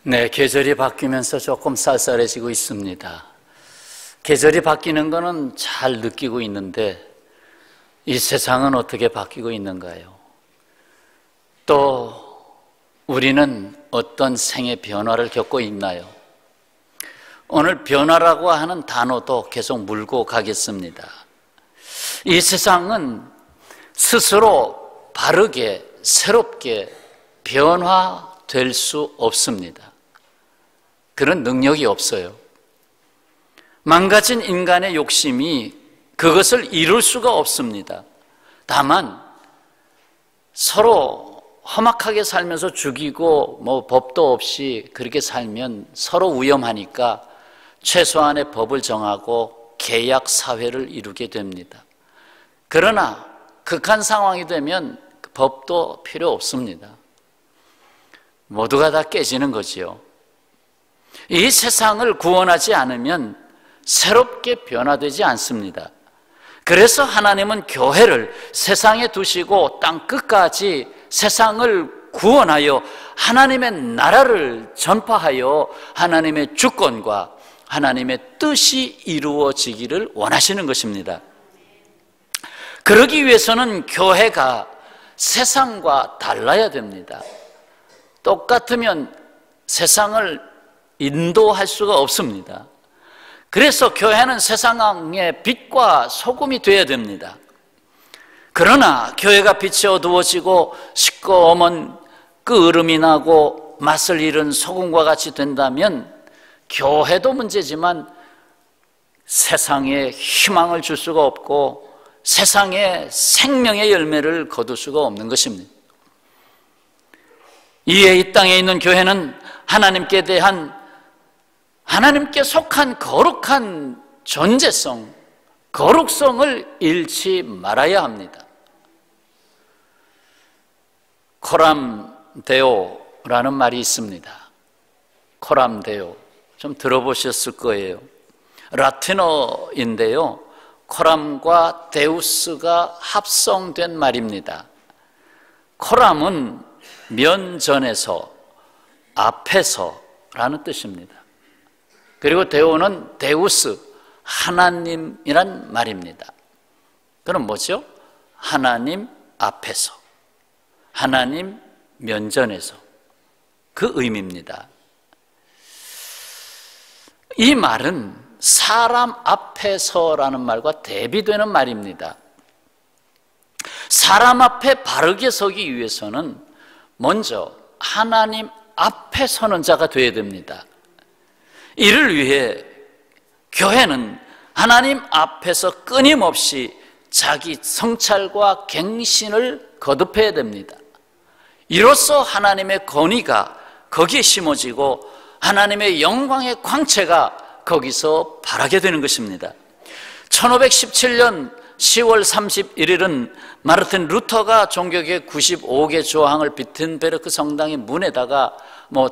네, 계절이 바뀌면서 조금 쌀쌀해지고 있습니다. 계절이 바뀌는 거는 잘 느끼고 있는데 이 세상은 어떻게 바뀌고 있는가요? 또 우리는 어떤 생의 변화를 겪고 있나요? 오늘 변화라고 하는 단어도 계속 물고 가겠습니다. 이 세상은 스스로 바르게 새롭게 변화될 수 없습니다. 그런 능력이 없어요. 망가진 인간의 욕심이 그것을 이룰 수가 없습니다. 다만 서로 험악하게 살면서 죽이고 법도 없이 그렇게 살면 서로 위험하니까 최소한의 법을 정하고 계약 사회를 이루게 됩니다. 그러나 극한 상황이 되면 법도 필요 없습니다. 모두가 다 깨지는 거지요. 이 세상을 구원하지 않으면 새롭게 변화되지 않습니다. 그래서 하나님은 교회를 세상에 두시고 땅 끝까지 세상을 구원하여 하나님의 나라를 전파하여 하나님의 주권과 하나님의 뜻이 이루어지기를 원하시는 것입니다. 그러기 위해서는 교회가 세상과 달라야 됩니다. 똑같으면 세상을 인도할 수가 없습니다. 그래서 교회는 세상의 빛과 소금이 되어야 됩니다. 그러나 교회가 빛이 어두워지고 시꺼먼 끄름이 나고 맛을 잃은 소금과 같이 된다면 교회도 문제지만 세상에 희망을 줄 수가 없고 세상에 생명의 열매를 거둘 수가 없는 것입니다. 이에 이 땅에 있는 교회는 하나님께 속한 거룩한 존재성, 거룩성을 잃지 말아야 합니다. 코람데오라는 말이 있습니다. 코람데오, 좀 들어보셨을 거예요. 라틴어인데요, 코람과 데우스가 합성된 말입니다. 코람은 면전에서, 앞에서라는 뜻입니다. 그리고 데오는 데우스, 하나님이란 말입니다. 그럼 뭐죠? 하나님 앞에서, 하나님 면전에서, 그 의미입니다. 이 말은 사람 앞에서라는 말과 대비되는 말입니다. 사람 앞에 바르게 서기 위해서는 먼저 하나님 앞에 서는 자가 되어야 됩니다. 이를 위해 교회는 하나님 앞에서 끊임없이 자기 성찰과 갱신을 거듭해야 됩니다. 이로써 하나님의 권위가 거기에 심어지고 하나님의 영광의 광채가 거기서 발하게 되는 것입니다. 1517년 10월 31일은 마르틴 루터가 종교계 95개 조항을 비텐베르크 성당의 문에다가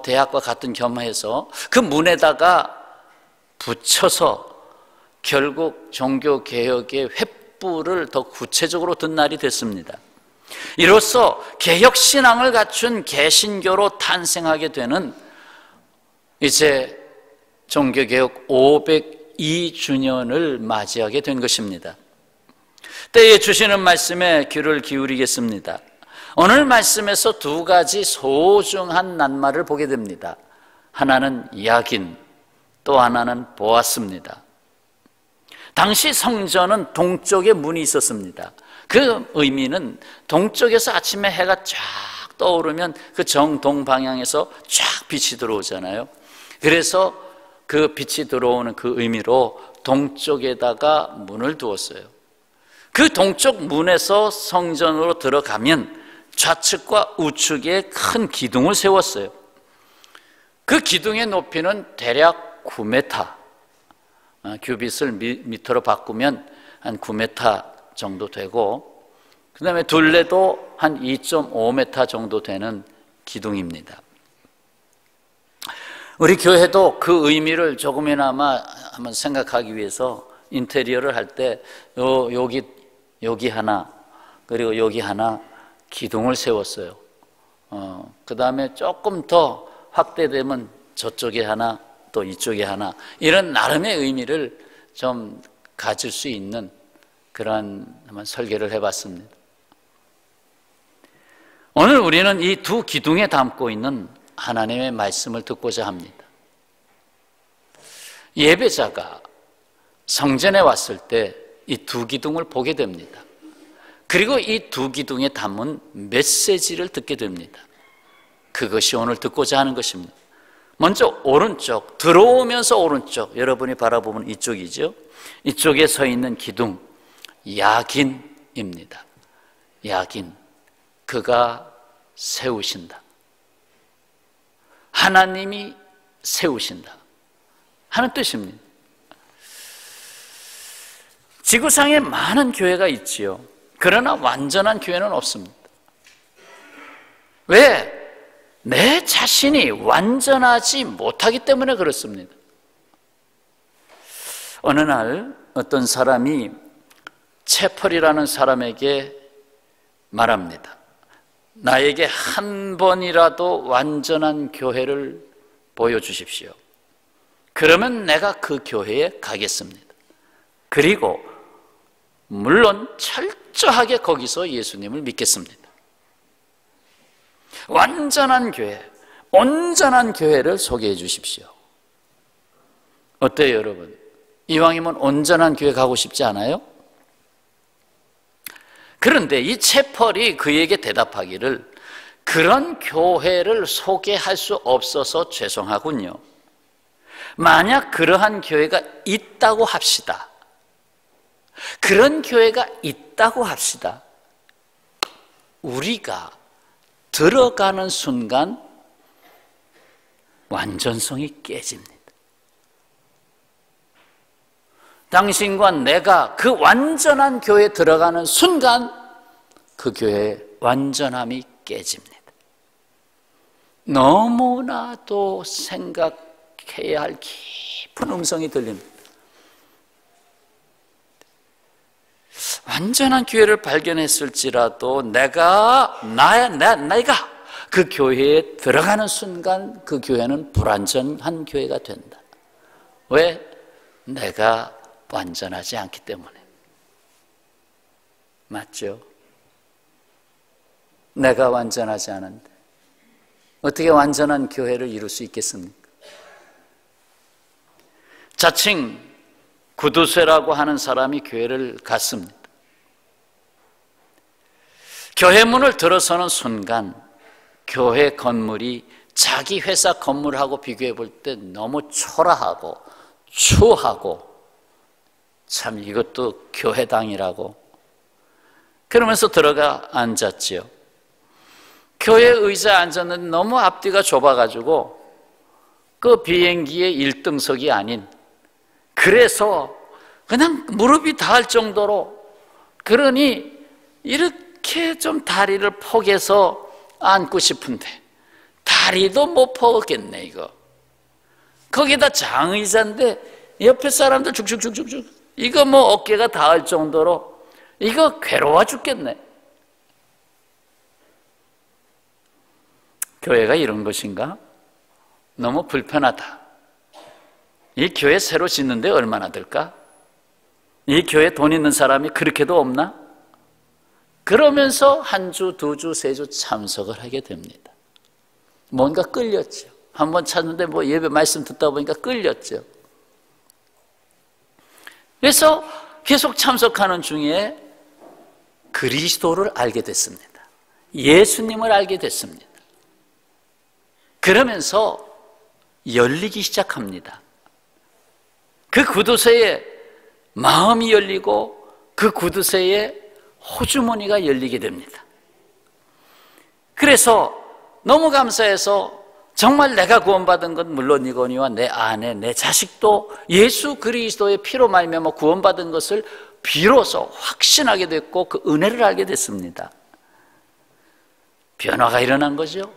대학과 같은 겸해서 그 문에다가 붙여서 결국 종교개혁의 횃불을 더 구체적으로 든 날이 됐습니다. 이로써 개혁신앙을 갖춘 개신교로 탄생하게 되는 이제 종교개혁 502주년을 맞이하게 된 것입니다. 때에 주시는 말씀에 귀를 기울이겠습니다. 오늘 말씀에서 두 가지 소중한 낱말을 보게 됩니다. 하나는 야긴, 또 하나는 보았습니다. 당시 성전은 동쪽에 문이 있었습니다. 그 의미는 동쪽에서 아침에 해가 쫙 떠오르면 그 정동 방향에서 쫙 빛이 들어오잖아요. 그래서 그 빛이 들어오는 그 의미로 동쪽에다가 문을 두었어요. 그 동쪽 문에서 성전으로 들어가면 좌측과 우측에 큰 기둥을 세웠어요. 그 기둥의 높이는 대략 9m, 규빗을 미터로 바꾸면 한 9m 정도 되고, 그 다음에 둘레도 한 2.5m 정도 되는 기둥입니다. 우리 교회도 그 의미를 조금이나마 한번 생각하기 위해서 인테리어를 할 때 여기 하나, 그리고 여기 하나 기둥을 세웠어요. 그 다음에 조금 더 확대되면 저쪽에 하나 또 이쪽에 하나, 이런 나름의 의미를 좀 가질 수 있는 그런 한번 설계를 해봤습니다. 오늘 우리는 이 두 기둥에 담고 있는 하나님의 말씀을 듣고자 합니다. 예배자가 성전에 왔을 때 이 두 기둥을 보게 됩니다. 그리고 이 두 기둥에 담은 메시지를 듣게 됩니다. 그것이 오늘 듣고자 하는 것입니다. 먼저 오른쪽, 들어오면서 오른쪽, 여러분이 바라보면 이쪽이죠. 이쪽에 서 있는 기둥, 야긴입니다. 야긴, 그가 세우신다. 하나님이 세우신다 하는 뜻입니다. 지구상에 많은 교회가 있지요. 그러나 완전한 교회는 없습니다. 왜? 내 자신이 완전하지 못하기 때문에 그렇습니다. 어느 날 어떤 사람이 채펄이라는 사람에게 말합니다. 나에게 한 번이라도 완전한 교회를 보여주십시오. 그러면 내가 그 교회에 가겠습니다. 그리고 물론 철저하게 거기서 예수님을 믿겠습니다. 완전한 교회, 온전한 교회를 소개해 주십시오. 어때요, 여러분? 이왕이면 온전한 교회 가고 싶지 않아요? 그런데 이 채펄이 그에게 대답하기를, 그런 교회를 소개할 수 없어서 죄송하군요. 만약 그러한 교회가 있다고 합시다. 그런 교회가 있다고 합시다. 우리가 들어가는 순간 완전성이 깨집니다. 당신과 내가 그 완전한 교회에 들어가는 순간 그 교회의 완전함이 깨집니다. 너무나도 생각해야 할 깊은 음성이 들립니다. 완전한 교회를 발견했을지라도 내가 그 교회에 들어가는 순간 그 교회는 불완전한 교회가 된다. 왜? 내가 완전하지 않기 때문에. 맞죠? 내가 완전하지 않은데 어떻게 완전한 교회를 이룰 수 있겠습니까? 자칭 구두쇠라고 하는 사람이 교회를 갔습니다. 교회 문을 들어서는 순간 교회 건물이 자기 회사 건물하고 비교해 볼 때 너무 초라하고 추하고, 참 이것도 교회당이라고 그러면서 들어가 앉았지요. 교회 의자에 앉았는데 너무 앞뒤가 좁아가지고 그 비행기의 1등석이 아닌, 그래서 그냥 무릎이 닿을 정도로, 그러니 이렇게 좀 다리를 포개서 앉고 싶은데 다리도 못 포겠네 이거. 거기다 장의자인데 옆에 사람들 죽죽죽죽죽, 이거 뭐 어깨가 닿을 정도로 이거 괴로워 죽겠네. 교회가 이런 것인가? 너무 불편하다. 이 교회 새로 짓는데 얼마나 들까? 이 교회 돈 있는 사람이 그렇게도 없나? 그러면서 한 주, 두 주, 세 주 참석을 하게 됩니다. 뭔가 끌렸죠. 한번 찾는데 뭐 예배 말씀 듣다 보니까 끌렸죠. 그래서 계속 참석하는 중에 그리스도를 알게 됐습니다. 예수님을 알게 됐습니다. 그러면서 열리기 시작합니다. 그 구두쇠에 마음이 열리고 그 구두쇠에 호주머니가 열리게 됩니다. 그래서 너무 감사해서 정말 내가 구원받은 건 물론이거니와 내 아내, 내 자식도 예수 그리스도의 피로 말미암아 구원받은 것을 비로소 확신하게 됐고 그 은혜를 알게 됐습니다. 변화가 일어난 거죠.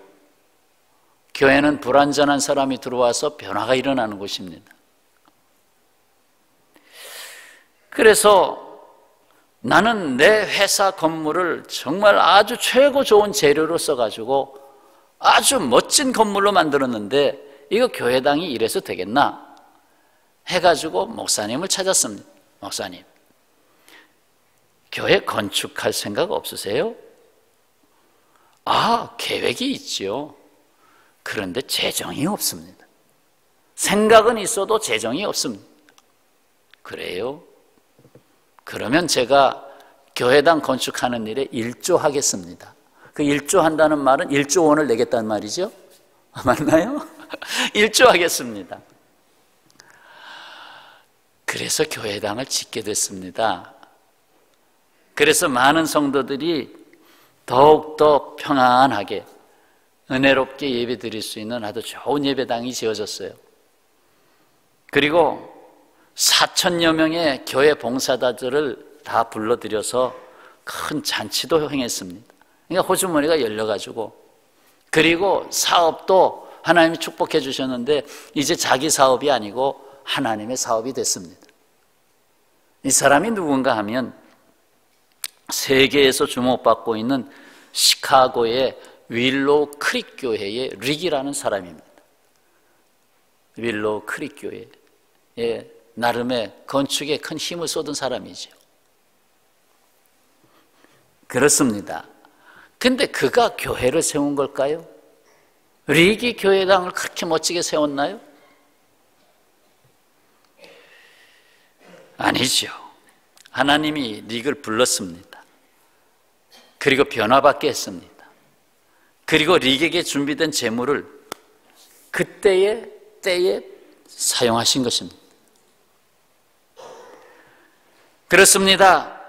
교회는 불완전한 사람이 들어와서 변화가 일어나는 곳입니다. 그래서 나는 내 회사 건물을 정말 아주 최고 좋은 재료로 써가지고 아주 멋진 건물로 만들었는데 이거 교회당이 이래서 되겠나 해가지고 목사님을 찾았습니다. 목사님, 교회 건축할 생각 없으세요? 계획이 있죠. 그런데 재정이 없습니다. 생각은 있어도 재정이 없습니다. 그래요? 그러면 제가 교회당 건축하는 일에 일조하겠습니다. 그 일조한다는 말은 1조 원을 내겠다는 말이죠? 맞나요? 일조하겠습니다. 그래서 교회당을 짓게 됐습니다. 그래서 많은 성도들이 더욱더 평안하게 은혜롭게 예배 드릴 수 있는 아주 좋은 예배당이 지어졌어요. 그리고 4,000여 명의 교회 봉사자들을 다 불러들여서 큰 잔치도 행했습니다. 그러니까 호주머니가 열려가지고, 그리고 사업도 하나님이 축복해 주셨는데 이제 자기 사업이 아니고 하나님의 사업이 됐습니다. 이 사람이 누군가 하면 세계에서 주목받고 있는 시카고의 윌로우 크릭 교회의 릭이라는 사람입니다. 윌로우 크릭 교회에 나름의 건축에 큰 힘을 쏟은 사람이죠. 그렇습니다. 근데 그가 교회를 세운 걸까요? 릭이 교회당을 그렇게 멋지게 세웠나요? 아니죠. 하나님이 릭을 불렀습니다. 그리고 변화받게 했습니다. 그리고 릭에게 준비된 재물을 그때의 때에 사용하신 것입니다. 그렇습니다.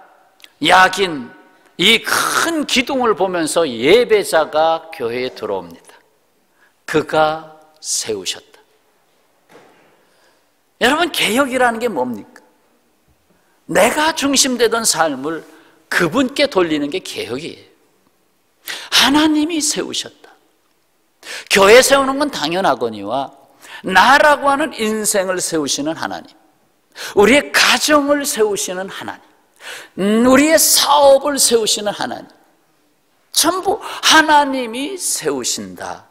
야긴 이 큰 기둥을 보면서 예배자가 교회에 들어옵니다. 그가 세우셨다. 여러분, 개혁이라는 게 뭡니까? 내가 중심되던 삶을 그분께 돌리는 게 개혁이에요. 하나님이 세우셨다. 교회 세우는 건 당연하거니와 나라고 하는 인생을 세우시는 하나님, 우리의 가정을 세우시는 하나님, 우리의 사업을 세우시는 하나님, 전부 하나님이 세우신다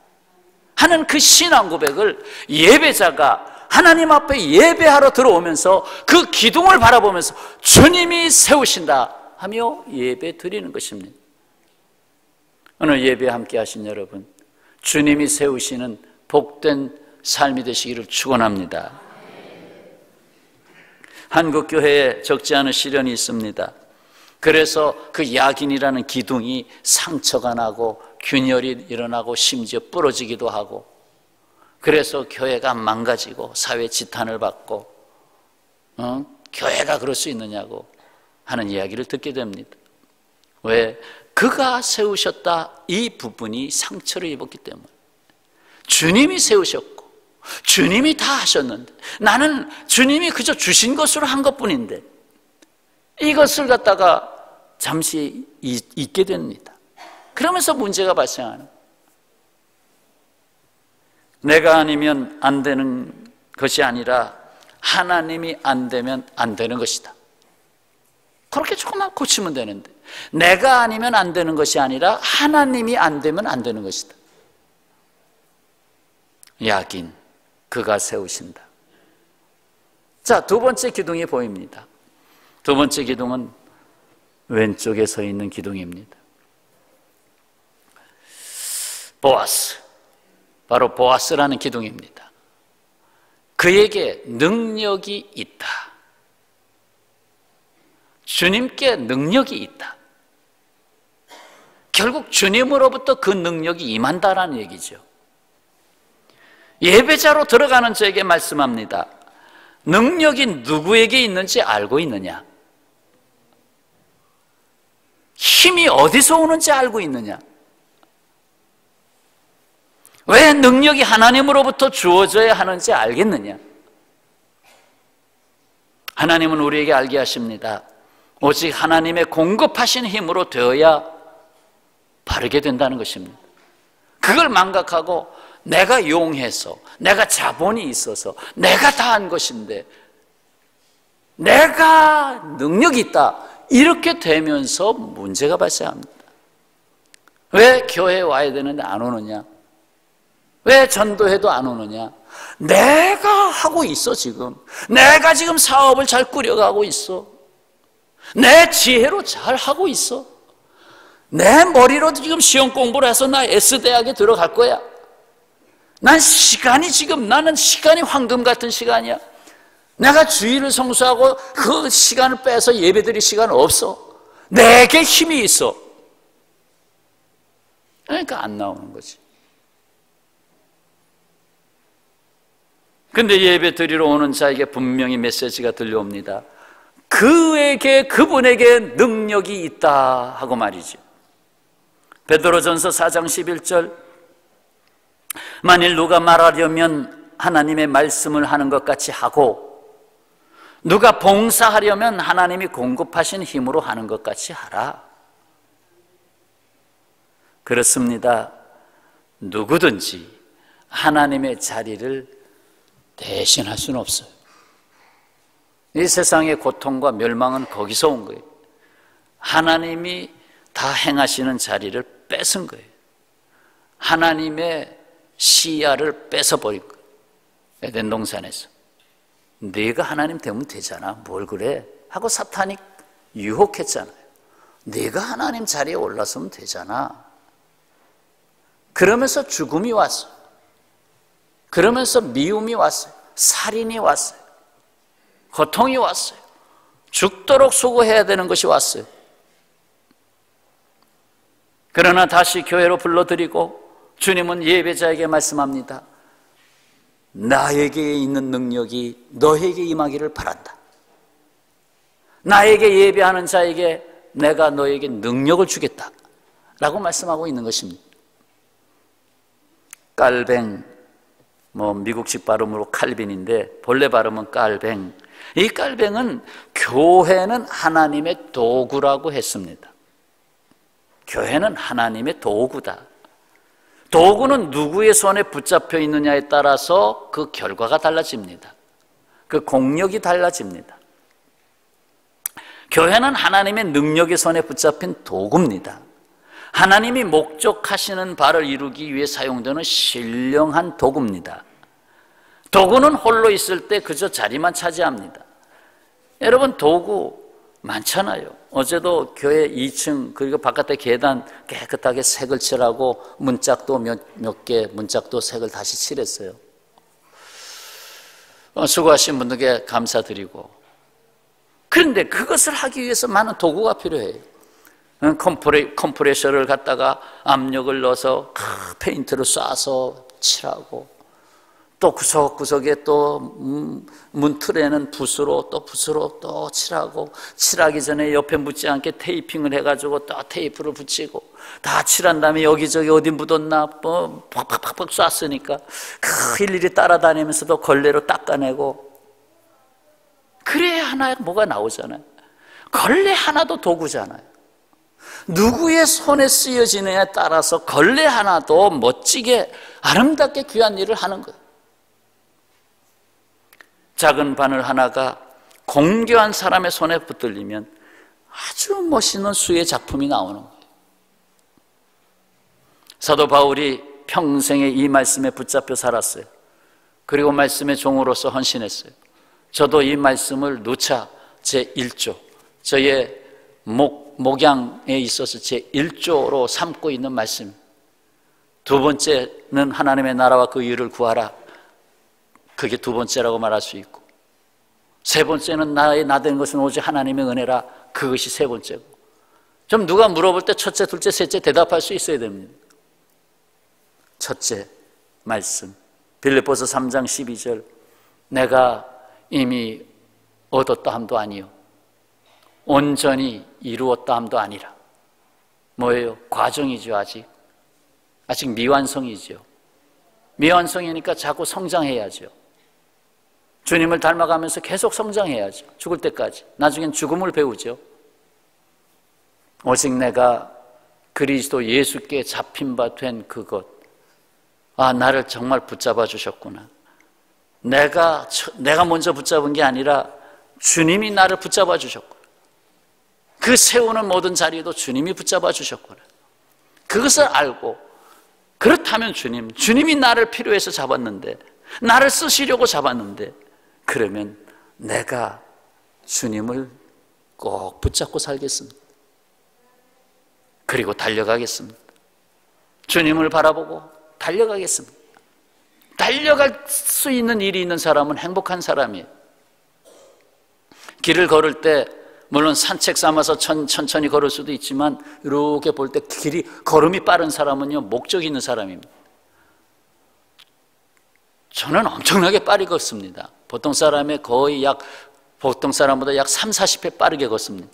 하는 그 신앙 고백을 예배자가 하나님 앞에 예배하러 들어오면서 그 기둥을 바라보면서 주님이 세우신다 하며 예배 드리는 것입니다. 오늘 예배 함께 하신 여러분, 주님이 세우시는 복된 삶이 되시기를 축원합니다. 한국 교회에 적지 않은 시련이 있습니다. 그래서 그 야긴이라는 기둥이 상처가 나고 균열이 일어나고 심지어 부러지기도 하고, 그래서 교회가 망가지고 사회 지탄을 받고 교회가 그럴 수 있느냐고 하는 이야기를 듣게 됩니다. 왜? 그가 세우셨다 이 부분이 상처를 입었기 때문에. 주님이 세우셨고 주님이 다 하셨는데 나는 주님이 그저 주신 것으로 한 것뿐인데 이것을 갖다가 잠시 잊게 됩니다. 그러면서 문제가 발생하는, 내가 아니면 안 되는 것이 아니라 하나님이 안 되면 안 되는 것이다. 그렇게 조금만 고치면 되는데 내가 아니면 안 되는 것이 아니라 하나님이 안 되면 안 되는 것이다. 야긴, 그가 세우신다. 자, 두 번째 기둥이 보입니다. 두 번째 기둥은 왼쪽에 서 있는 기둥입니다. 보아스, 바로 보아스라는 기둥입니다. 그에게 능력이 있다. 주님께 능력이 있다. 결국 주님으로부터 그 능력이 임한다라는 얘기죠. 예배자로 들어가는 저에게 말씀합니다. 능력이 누구에게 있는지 알고 있느냐? 힘이 어디서 오는지 알고 있느냐? 왜 능력이 하나님으로부터 주어져야 하는지 알겠느냐? 하나님은 우리에게 알게 하십니다. 오직 하나님의 공급하신 힘으로 되어야 바르게 된다는 것입니다. 그걸 망각하고 내가 용해서, 내가 자본이 있어서, 내가 다 한 것인데 내가 능력이 있다 이렇게 되면서 문제가 발생합니다. 왜 교회에 와야 되는데 안 오느냐? 왜 전도해도 안 오느냐? 내가 하고 있어. 지금 내가 지금 사업을 잘 꾸려가고 있어. 내 지혜로 잘 하고 있어. 내 머리로 지금 시험 공부를 해서 나 S대학에 들어갈 거야. 나는 시간이 황금 같은 시간이야. 내가 주일을 성수하고 그 시간을 빼서 예배드릴 시간 없어. 내게 힘이 있어. 그러니까 안 나오는 거지. 근데 예배 드리러 오는 자에게 분명히 메시지가 들려옵니다. 그분에게 능력이 있다 하고 말이죠. 베드로전서 4장 11절, 만일 누가 말하려면 하나님의 말씀을 하는 것 같이 하고 누가 봉사하려면 하나님이 공급하신 힘으로 하는 것 같이 하라. 그렇습니다. 누구든지 하나님의 자리를 대신할 수는 없어요. 이 세상의 고통과 멸망은 거기서 온 거예요. 하나님이 다 행하시는 자리를 뺏은 거예요. 하나님의 시야를 뺏어버린 거예요. 에덴 동산에서. 네가 하나님 되면 되잖아. 뭘 그래? 하고 사탄이 유혹했잖아요. 네가 하나님 자리에 올라서면 되잖아. 그러면서 죽음이 왔어요. 그러면서 미움이 왔어요. 살인이 왔어요. 고통이 왔어요. 죽도록 수고해야 되는 것이 왔어요. 그러나 다시 교회로 불러들이고 주님은 예배자에게 말씀합니다. 나에게 있는 능력이 너에게 임하기를 바란다. 나에게 예배하는 자에게 내가 너에게 능력을 주겠다 라고 말씀하고 있는 것입니다. 깔뱅, 미국식 발음으로 칼빈인데 본래 발음은 깔뱅. 이 깔뱅은 교회는 하나님의 도구라고 했습니다. 교회는 하나님의 도구다. 도구는 누구의 손에 붙잡혀 있느냐에 따라서 그 결과가 달라집니다. 그 공력이 달라집니다. 교회는 하나님의 능력의 손에 붙잡힌 도구입니다. 하나님이 목적하시는 바를 이루기 위해 사용되는 신령한 도구입니다. 도구는 홀로 있을 때 그저 자리만 차지합니다. 여러분, 도구 많잖아요. 어제도 교회 2층 그리고 바깥에 계단 깨끗하게 색을 칠하고 문짝도 몇 개 문짝도 색을 다시 칠했어요. 수고하신 분들께 감사드리고. 그런데 그것을 하기 위해서 많은 도구가 필요해요. 컴프레셔를 갖다가 압력을 넣어서 페인트를 쏴서 칠하고, 또 구석구석에 또 문틀에는 붓으로 또 칠하고, 칠하기 전에 옆에 묻지 않게 테이핑을 해가지고 또 테이프를 붙이고, 다 칠한 다음에 여기저기 어디 묻었나 팍팍팍 쐈으니까 일일이 따라다니면서도 걸레로 닦아내고. 그래야 하나 뭐가 나오잖아요. 걸레 하나도 도구잖아요. 누구의 손에 쓰여지느냐에 따라서 걸레 하나도 멋지게 아름답게 귀한 일을 하는 거예요. 작은 바늘 하나가 공교한 사람의 손에 붙들리면 아주 멋있는 수의 작품이 나오는 거예요. 사도 바울이 평생에 이 말씀에 붙잡혀 살았어요. 그리고 말씀의 종으로서 헌신했어요. 저도 이 말씀을 누차 제1조, 저의 목양에 있어서 제1조로 삼고 있는 말씀. 두 번째는 하나님의 나라와 그 의를 구하라. 그게 두 번째라고 말할 수 있고, 세 번째는 나의 나된 것은 오직 하나님의 은혜라. 그것이 세 번째고. 좀 누가 물어볼 때 첫째, 둘째, 셋째 대답할 수 있어야 됩니다. 첫째 말씀, 빌립보서 3장 12절. 내가 이미 얻었다 함도 아니요 온전히 이루었다 함도 아니라. 뭐예요? 과정이죠. 아직 미완성이죠. 미완성이니까 자꾸 성장해야죠. 주님을 닮아가면서 계속 성장해야죠. 죽을 때까지. 나중엔 죽음을 배우죠. 오직 내가 그리스도 예수께 잡힌 바 된 그것. 나를 정말 붙잡아 주셨구나. 내가 먼저 붙잡은 게 아니라 주님이 나를 붙잡아 주셨구나. 그 세우는 모든 자리에도 주님이 붙잡아 주셨구나. 그것을 알고 그렇다면 주님이 나를 필요해서 잡았는데, 나를 쓰시려고 잡았는데, 그러면 내가 주님을 꼭 붙잡고 살겠습니다. 그리고 달려가겠습니다. 주님을 바라보고 달려가겠습니다. 달려갈 수 있는 일이 있는 사람은 행복한 사람이에요. 길을 걸을 때 물론 산책 삼아서 천천히 걸을 수도 있지만, 이렇게 볼 때 걸음이 빠른 사람은요, 목적이 있는 사람입니다. 저는 엄청나게 빠르게 걷습니다. 보통 사람보다 약 3, 40배 빠르게 걷습니다.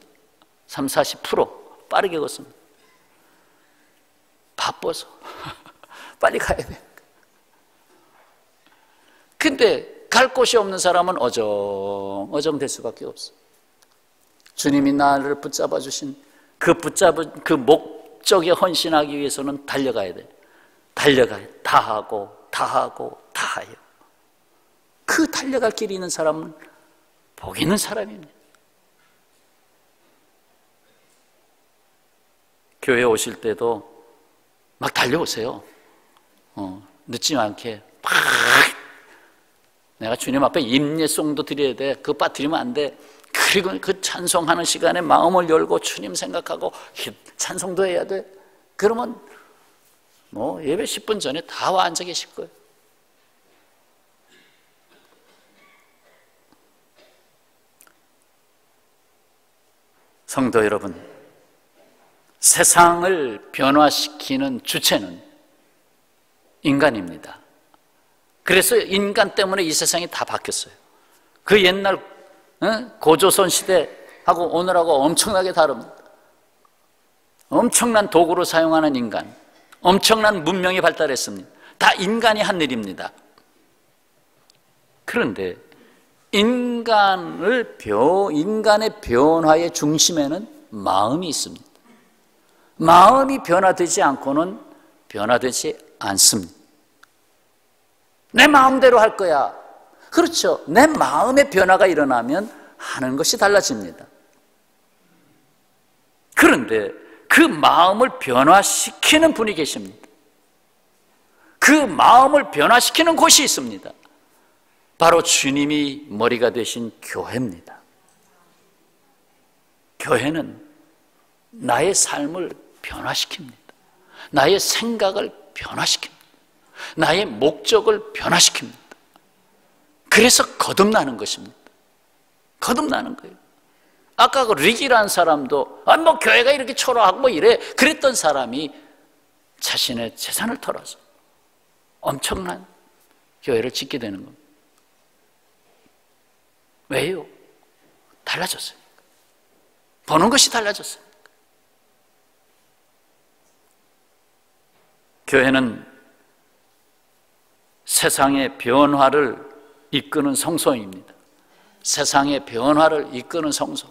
3, 40% 빠르게 걷습니다. 바빠서 빨리 가야 돼요. 근데 갈 곳이 없는 사람은 어정어정 될 수밖에 없어요. 주님이 나를 붙잡아 주신 그 붙잡은 그 목적에 헌신하기 위해서는 달려가야 돼요. 달려가요. 다 하고 해요. 그 달려갈 길이 있는 사람은 복 있는 사람입니다. 교회에 오실 때도 막 달려오세요. 늦지 않게 막 내가 주님 앞에 임예송도 드려야 돼. 그거 빠뜨리면 안 돼. 그리고 그 찬송하는 시간에 마음을 열고 주님 생각하고 찬송도 해야 돼. 그러면 예배 10분 전에 다 와 앉아 계실 거예요. 성도 여러분, 세상을 변화시키는 주체는 인간입니다. 그래서 인간 때문에 이 세상이 다 바뀌었어요. 그 옛날 고조선 시대하고 오늘하고 엄청나게 다릅니다. 엄청난 도구를 사용하는 인간, 엄청난 문명이 발달했습니다. 다 인간이 한 일입니다. 그런데 인간의 변화의 중심에는 마음이 있습니다. 마음이 변화되지 않고는 변화되지 않습니다. 내 마음대로 할 거야. 그렇죠. 내 마음의 변화가 일어나면 하는 것이 달라집니다. 그런데 그 마음을 변화시키는 분이 계십니다. 그 마음을 변화시키는 곳이 있습니다. 바로 주님이 머리가 되신 교회입니다. 교회는 나의 삶을 변화시킵니다. 나의 생각을 변화시킵니다. 나의 목적을 변화시킵니다. 그래서 거듭나는 것입니다. 거듭나는 거예요. 아까 그 릭이라는 사람도 교회가 이렇게 초라하고 이래 그랬던 사람이 자신의 재산을 털어서 엄청난 교회를 짓게 되는 겁니다. 왜요? 달라졌어요. 보는 것이 달라졌어요. 교회는 세상의 변화를 이끄는 성소입니다. 세상의 변화를 이끄는 성소.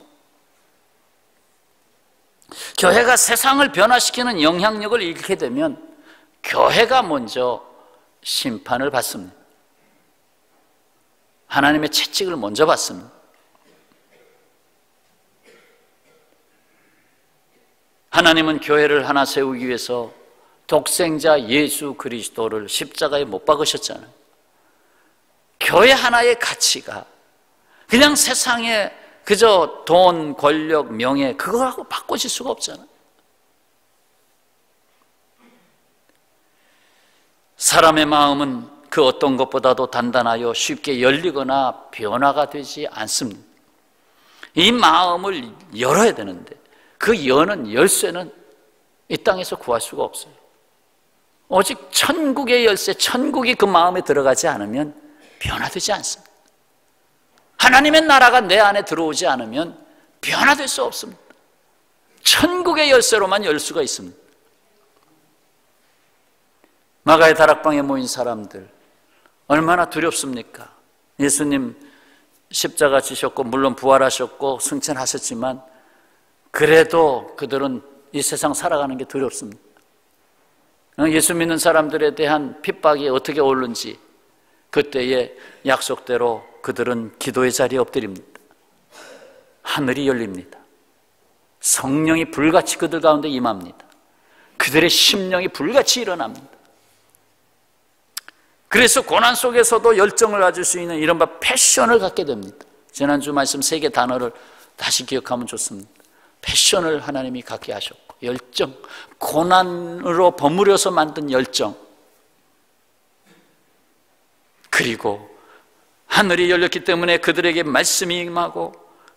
교회가 세상을 변화시키는 영향력을 잃게 되면 교회가 먼저 심판을 받습니다. 하나님의 채찍을 먼저 받습니다. 하나님은 교회를 하나 세우기 위해서 독생자 예수 그리스도를 십자가에 못 박으셨잖아요. 교회 하나의 가치가 그냥 세상에 그저 돈, 권력, 명예 그거하고 바꿔질 수가 없잖아요. 사람의 마음은 그 어떤 것보다도 단단하여 쉽게 열리거나 변화가 되지 않습니다. 이 마음을 열어야 되는데 그 여는 열쇠는 이 땅에서 구할 수가 없어요. 오직 천국의 열쇠, 천국이 그 마음에 들어가지 않으면 변화되지 않습니다. 하나님의 나라가 내 안에 들어오지 않으면 변화될 수 없습니다. 천국의 열쇠로만 열 수가 있습니다. 마가의 다락방에 모인 사람들 얼마나 두렵습니까? 예수님 십자가 지셨고 물론 부활하셨고 승천하셨지만 그래도 그들은 이 세상 살아가는 게 두렵습니다. 예수 믿는 사람들에 대한 핍박이 어떻게 오는지 그때의 약속대로 그들은 기도의 자리에 엎드립니다. 하늘이 열립니다. 성령이 불같이 그들 가운데 임합니다. 그들의 심령이 불같이 일어납니다. 그래서 고난 속에서도 열정을 가질 수 있는 이른바 패션을 갖게 됩니다. 지난주 말씀 3개 단어를 다시 기억하면 좋습니다. 패션을 하나님이 갖게 하셨고, 열정, 고난으로 버무려서 만든 열정, 그리고 하늘이 열렸기 때문에 그들에게 말씀이 임하고,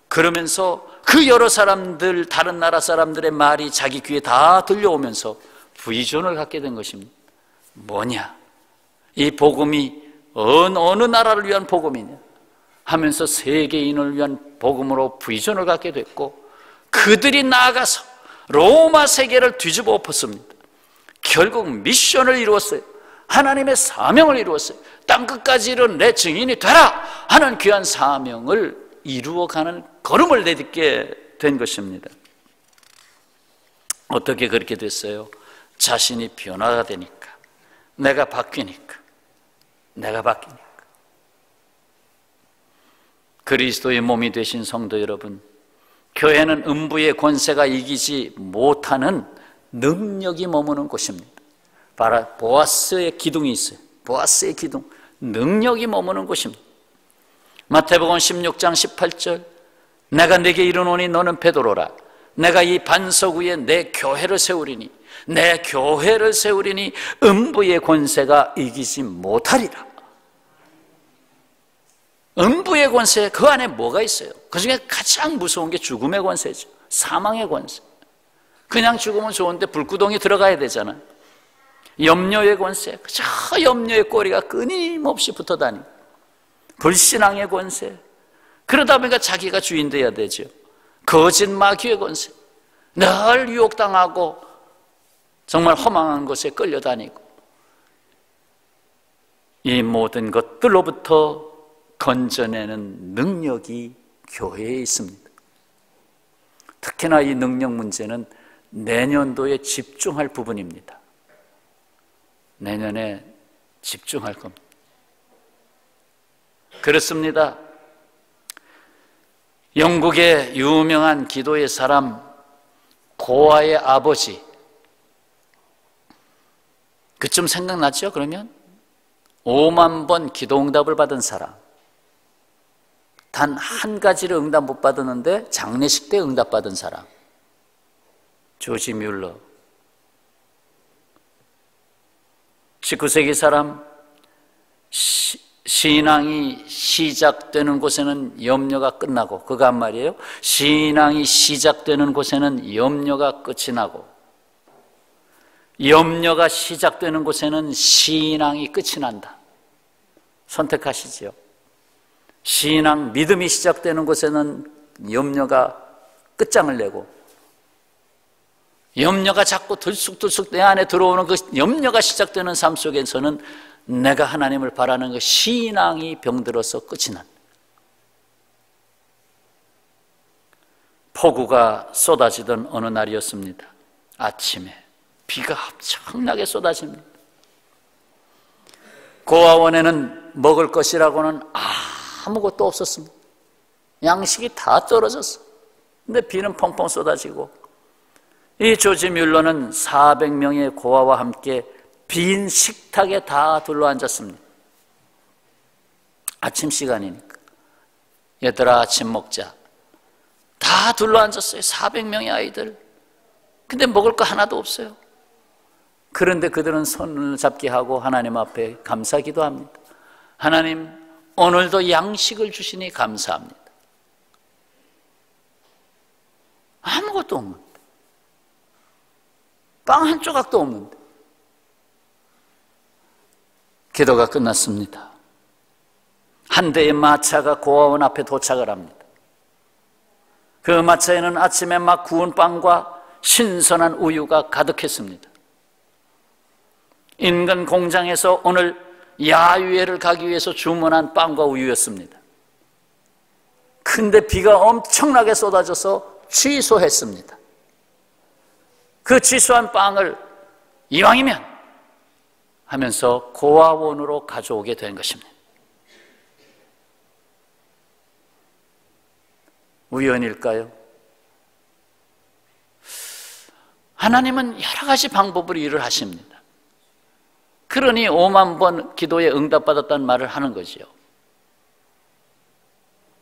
그러면서 그 여러 사람들, 다른 나라 사람들의 말이 자기 귀에 다 들려오면서 부의존을 갖게 된 것입니다. 뭐냐? 이 복음이 어느 나라를 위한 복음이냐 하면서 세계인을 위한 복음으로 부의존을 갖게 됐고, 그들이 나아가서 로마 세계를 뒤집어 엎었습니다. 결국 미션을 이루었어요. 하나님의 사명을 이루었어요. 땅끝까지 이른 내 증인이 되라 하는 귀한 사명을 이루어가는 걸음을 내딛게 된 것입니다. 어떻게 그렇게 됐어요? 자신이 변화가 되니까, 내가 바뀌니까. 그리스도의 몸이 되신 성도 여러분, 교회는 음부의 권세가 이기지 못하는 능력이 머무는 곳입니다. 바로 보아스의 기둥이 있어요. 보아스의 기둥, 능력이 머무는 곳입니다. 마태복음 16장 18절, 내가 네게 이르노니 너는 베드로라. 내가 이 반석 위에 내 교회를 세우리니 음부의 권세가 이기지 못하리라. 음부의 권세, 그 안에 뭐가 있어요? 그 중에 가장 무서운 게 죽음의 권세죠. 사망의 권세. 그냥 죽으면 좋은데 불구덩이 들어가야 되잖아요. 염려의 권세, 저 염려의 꼬리가 끊임없이 붙어 다니고, 불신앙의 권세, 그러다 보니까 자기가 주인 돼야 되죠. 거짓 마귀의 권세, 늘 유혹당하고 정말 허망한 곳에 끌려다니고, 이 모든 것들로부터 건져내는 능력이 교회에 있습니다. 특히나 이 능력 문제는 내년도에 집중할 부분입니다. 내년에 집중할 겁니다. 그렇습니다. 영국의 유명한 기도의 사람 고아의 아버지, 그쯤 생각나죠? 그러면 5만 번 기도응답을 받은 사람, 단 한 가지를 응답 못 받았는데 장례식 때 응답받은 사람, 조지 뮬러. 19세기 사람, 신앙이 시작되는 곳에는 염려가 끝나고, 그가 한 말이에요. 신앙이 시작되는 곳에는 염려가 끝이 나고, 염려가 시작되는 곳에는 신앙이 끝이 난다. 선택하시죠. 신앙, 믿음이 시작되는 곳에는 염려가 끝장을 내고, 염려가 자꾸 들쑥들쑥 내 안에 들어오는 그 염려가 시작되는 삶 속에서는 내가 하나님을 바라는 그 신앙이 병들어서 끝이 난다. 폭우가 쏟아지던 어느 날이었습니다. 아침에 비가 엄청나게 쏟아집니다. 고아원에는 먹을 것이라고는 아무것도 없었습니다. 양식이 다 떨어졌어. 근데 비는 펑펑 쏟아지고, 이 조지 뮬러는 400명의 고아와 함께 빈 식탁에 다 둘러앉았습니다. 아침 시간이니까. 얘들아, 아침 먹자. 다 둘러앉았어요. 400명의 아이들. 근데 먹을 거 하나도 없어요. 그런데 그들은 손을 잡게 하고 하나님 앞에 감사 기도합니다. 하나님, 오늘도 양식을 주시니 감사합니다. 아무것도 없는데, 빵 한 조각도 없는데. 기도가 끝났습니다. 한 대의 마차가 고아원 앞에 도착을 합니다. 그 마차에는 아침에 막 구운 빵과 신선한 우유가 가득했습니다. 인근 공장에서 오늘 야유회를 가기 위해서 주문한 빵과 우유였습니다. 근데 비가 엄청나게 쏟아져서 취소했습니다. 그 취소한 빵을 이왕이면 하면서 고아원으로 가져오게 된 것입니다. 우연일까요? 하나님은 여러 가지 방법으로 일을 하십니다. 그러니 5만 번 기도에 응답받았다는 말을 하는 거지요.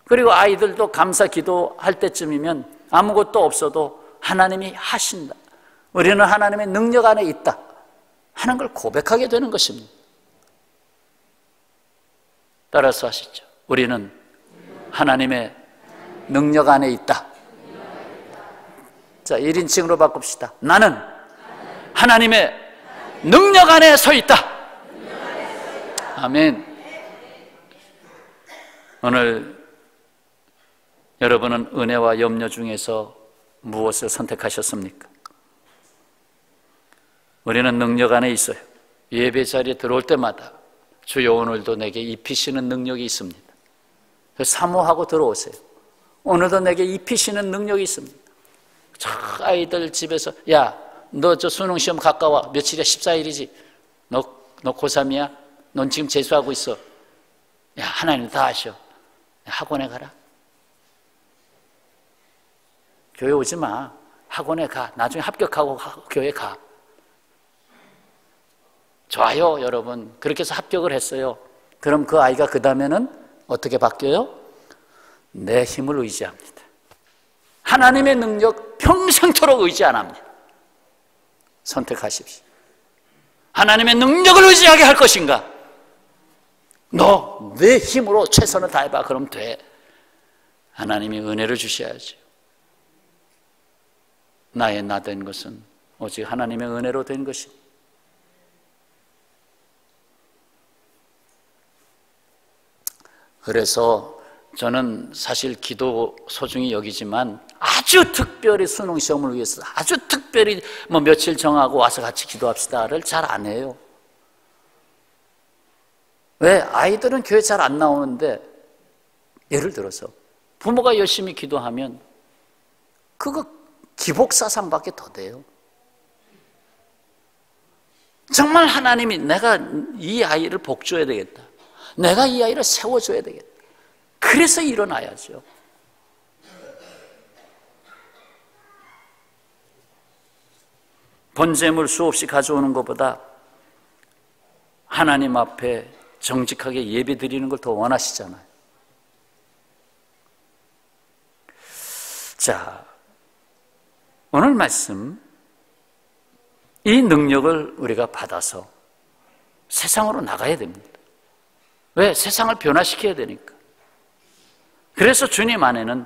그리고 아이들도 감사 기도할 때쯤이면 아무것도 없어도 하나님이 하신다, 우리는 하나님의 능력 안에 있다 하는 걸 고백하게 되는 것입니다. 따라서 하시죠. 우리는 하나님의 능력 안에 있다. 자, 1인칭으로 바꿉시다. 나는 하나님의 능력 안에 서 있다. 아멘. 오늘 여러분은 은혜와 염려 중에서 무엇을 선택하셨습니까? 우리는 능력 안에 있어요. 예배 자리에 들어올 때마다 주여 오늘도 내게 입히시는 능력이 있습니다. 사모하고 들어오세요. 오늘도 내게 입히시는 능력이 있습니다. 아이들 집에서 야, 너 저 수능 시험 가까워. 며칠이야? 14일이지. 너 고3이야? 넌 지금 재수하고 있어. 야, 하나님 다 아셔. 학원에 가라. 교회 오지 마. 학원에 가. 나중에 합격하고 교회 가. 좋아요, 여러분. 그렇게 해서 합격을 했어요. 그럼 그 아이가 그 다음에는 어떻게 바뀌어요? 내 힘을 의지합니다. 하나님의 능력 평생토록 의지 안 합니다. 선택하십시오. 하나님의 능력을 의지하게 할 것인가? 너 내 힘으로 최선을 다해봐. 그럼 돼. 하나님이 은혜를 주셔야죠. 나의 나 된 것은 오직 하나님의 은혜로 된 것입니다. 그래서 저는 사실 기도 소중히 여기지만 아주 특별히 수능 시험을 위해서 아주 특별히 뭐 며칠 정하고 와서 같이 기도합시다를 잘 안 해요. 왜? 아이들은 교회 잘 안 나오는데 예를 들어서 부모가 열심히 기도하면 그거 기복사상밖에 더 돼요. 정말 하나님이 내가 이 아이를 복줘야 되겠다. 내가 이 아이를 세워줘야 되겠다. 그래서 일어나야죠. 번제물 수없이 가져오는 것보다 하나님 앞에 정직하게 예배 드리는 걸 더 원하시잖아요. 자, 오늘 말씀, 이 능력을 우리가 받아서 세상으로 나가야 됩니다. 왜? 세상을 변화시켜야 되니까. 그래서 주님 안에는,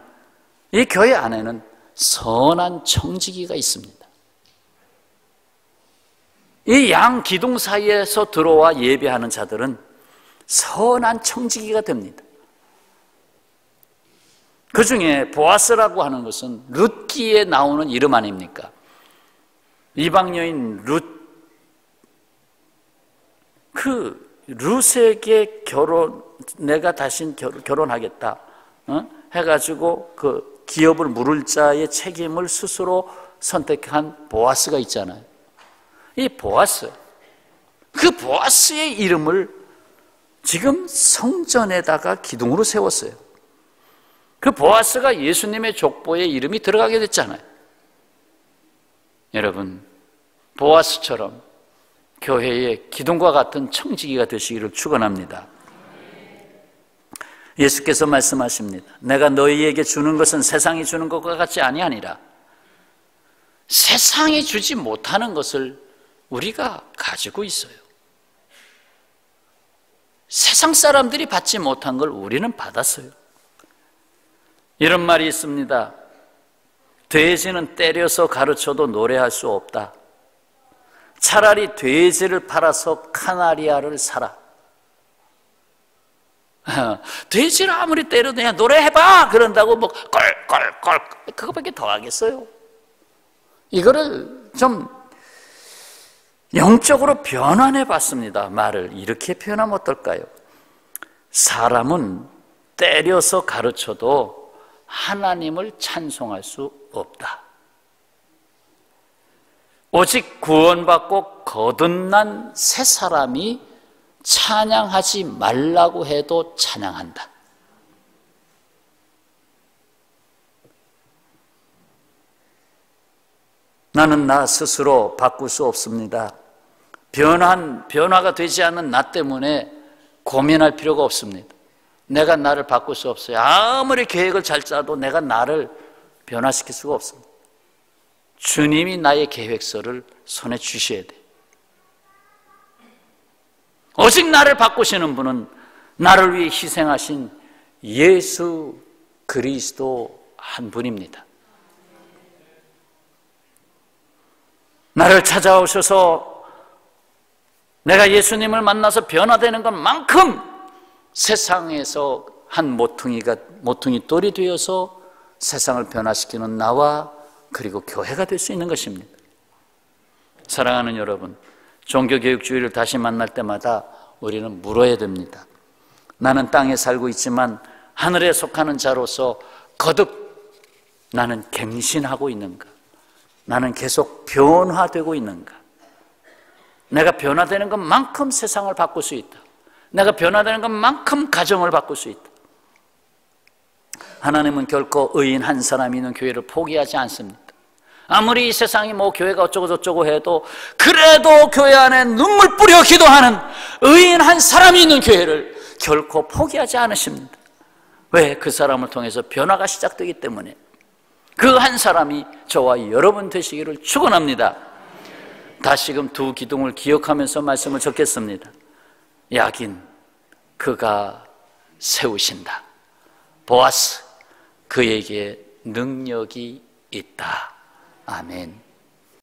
이 교회 안에는 선한 청지기가 있습니다. 이 양 기둥 사이에서 들어와 예배하는 자들은 선한 청지기가 됩니다. 그 중에 보아스라고 하는 것은 룻기에 나오는 이름 아닙니까? 이방 여인 룻, 그 룻에게 내가 다시 결혼하겠다 해가지고 그 기업을 물을 자의 책임을 스스로 선택한 보아스가 있잖아요. 이 보아스, 그 보아스의 이름을 지금 성전에다가 기둥으로 세웠어요. 그 보아스가 예수님의 족보에 이름이 들어가게 됐잖아요. 여러분, 보아스처럼 교회의 기둥과 같은 청지기가 되시기를 축원합니다. 예수께서 말씀하십니다. 내가 너희에게 주는 것은 세상이 주는 것과 같이 아니하니라. 세상이 주지 못하는 것을 우리가 가지고 있어요. 세상 사람들이 받지 못한 걸 우리는 받았어요. 이런 말이 있습니다. 돼지는 때려서 가르쳐도 노래할 수 없다. 차라리 돼지를 팔아서 카나리아를 사라. 돼지를 아무리 때려도 그냥 노래해봐 그런다고 뭐 껄껄껄 그거밖에 더 하겠어요. 이거를 좀 영적으로 변환해 봤습니다. 말을 이렇게 표현하면 어떨까요? 사람은 때려서 가르쳐도 하나님을 찬송할 수 없다. 오직 구원받고 거듭난 새 사람이 찬양하지 말라고 해도 찬양한다. 나는 나 스스로 바꿀 수 없습니다. 변화가 되지 않는 나 때문에 고민할 필요가 없습니다. 내가 나를 바꿀 수 없어요. 아무리 계획을 잘 짜도 내가 나를 변화시킬 수가 없습니다. 주님이 나의 계획서를 손에 주셔야 돼요. 오직 나를 바꾸시는 분은 나를 위해 희생하신 예수 그리스도 한 분입니다. 나를 찾아오셔서 내가 예수님을 만나서 변화되는 것만큼 세상에서 한 모퉁이 돌이 되어서 세상을 변화시키는 나와 그리고 교회가 될 수 있는 것입니다. 사랑하는 여러분, 종교개혁주의를 다시 만날 때마다 우리는 물어야 됩니다. 나는 땅에 살고 있지만 하늘에 속하는 자로서 거듭 나는 갱신하고 있는가? 나는 계속 변화되고 있는가? 내가 변화되는 것만큼 세상을 바꿀 수 있다. 내가 변화되는 것만큼 가정을 바꿀 수 있다. 하나님은 결코 의인 한 사람이 있는 교회를 포기하지 않습니다. 아무리 이 세상이 교회가 어쩌고 저쩌고 해도 그래도 교회 안에 눈물 뿌려 기도하는 의인 한 사람이 있는 교회를 결코 포기하지 않으십니다. 왜? 그 사람을 통해서 변화가 시작되기 때문에. 그 한 사람이 저와 여러분 되시기를 축원합니다. 다시금 두 기둥을 기억하면서 말씀을 적겠습니다. 야긴 그가 세우신다. 보아스 그에게 능력이 있다. 아멘.